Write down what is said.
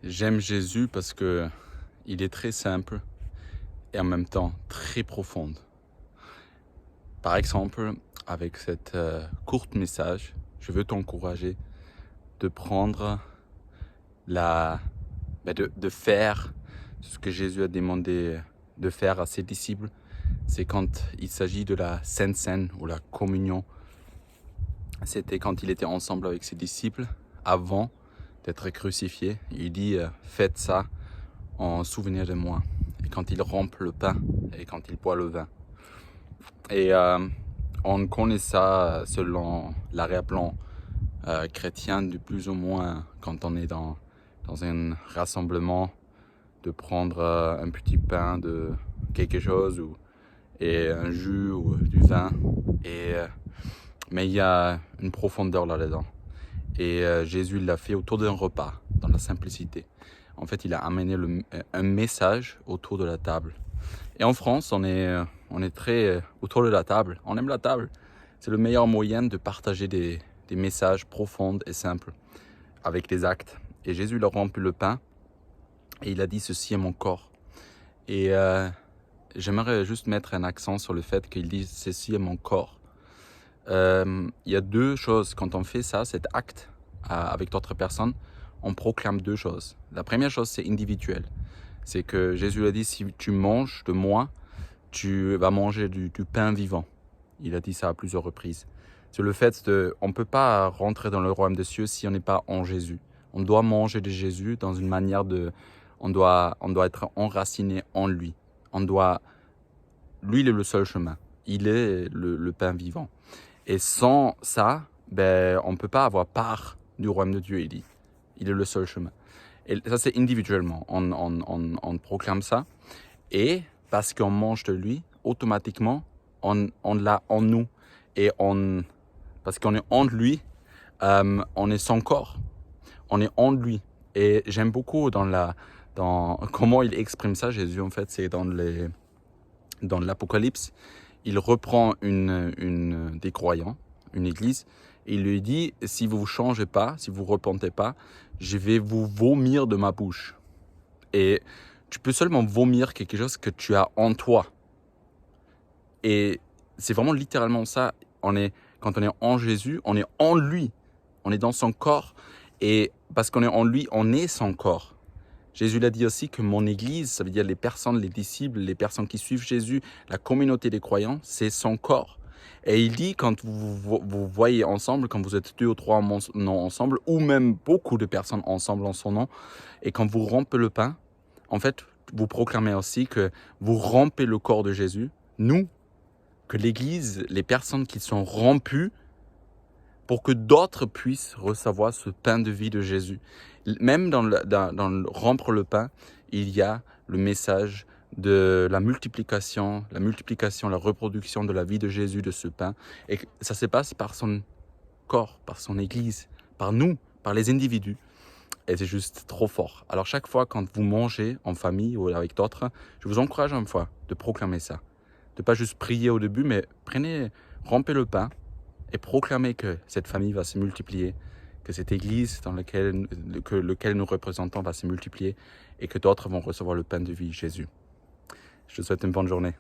J'aime Jésus parce que il est très simple et en même temps très profonde. Par exemple, avec cette courte message, je veux t'encourager de prendre de faire ce que Jésus a demandé de faire à ses disciples. C'est quand il s'agit de la Sainte Seine ou la communion. C'était quand il était ensemble avec ses disciples avant d'être crucifié. Il dit faites ça en souvenir de moi. Et quand il rompt le pain et quand il boit le vin. Et on connaît ça selon l'arrière-plan chrétien de plus ou moins quand on est dans un rassemblement, de prendre un petit pain de quelque chose et un jus ou du vin. Mais il y a une profondeur là-dedans. Et Jésus l'a fait autour d'un repas, dans la simplicité. En fait, il a amené un message autour de la table. Et en France, on est très autour de la table. On aime la table. C'est le meilleur moyen de partager des messages profonds et simples avec des actes. Et Jésus il a rompu le pain et il a dit « Ceci est mon corps ». Et j'aimerais juste mettre un accent sur le fait qu'il dit « Ceci est mon corps ». Il y a deux choses quand on fait ça, cet acte avec d'autres personnes, on proclame deux choses. La première chose, c'est individuel. C'est que Jésus a dit, si tu manges de moi, tu vas manger du pain vivant. Il a dit ça à plusieurs reprises. C'est le fait on ne peut pas rentrer dans le royaume des cieux si on n'est pas en Jésus. On doit manger de Jésus dans une manière on doit être enraciné en lui. Lui, il est le seul chemin. Il est le pain vivant. Et sans ça, on ne peut pas avoir part du royaume de Dieu, il dit. Il est le seul chemin. Et ça, c'est individuellement. On proclame ça. Et parce qu'on mange de lui, automatiquement, on l'a en nous. Et parce qu'on est en lui, on est son corps. On est en lui. Et j'aime beaucoup dans comment il exprime ça, Jésus, en fait, c'est dans l'Apocalypse. Il reprend des croyants, une église, et il lui dit, si vous ne changez pas, si vous ne repentez pas, je vais vous vomir de ma bouche. Et tu peux seulement vomir quelque chose que tu as en toi. Et c'est vraiment littéralement ça. Quand on est en Jésus, on est en lui. On est dans son corps. Et parce qu'on est en lui, on est son corps. Jésus l'a dit aussi que mon église, ça veut dire les personnes, les disciples, les personnes qui suivent Jésus, la communauté des croyants, c'est son corps. Et il dit, quand vous voyez ensemble, quand vous êtes 2 ou 3 en mon nom ensemble, ou même beaucoup de personnes ensemble en son nom, et quand vous rompez le pain, en fait, vous proclamez aussi que vous rompez le corps de Jésus, nous, que l'église, les personnes qui sont rompues, pour que d'autres puissent recevoir ce pain de vie de Jésus. Même dans le rompre le pain, il y a le message de la multiplication, la reproduction de la vie de Jésus, de ce pain. Et ça se passe par son corps, par son église, par nous, par les individus. Et c'est juste trop fort. Alors chaque fois quand vous mangez en famille ou avec d'autres, je vous encourage une fois de proclamer ça. De pas juste prier au début, mais rompez le pain, et proclamer que cette famille va se multiplier, que cette église dans lequel nous représentons va se multiplier et que d'autres vont recevoir le pain de vie, Jésus. Je te souhaite une bonne journée.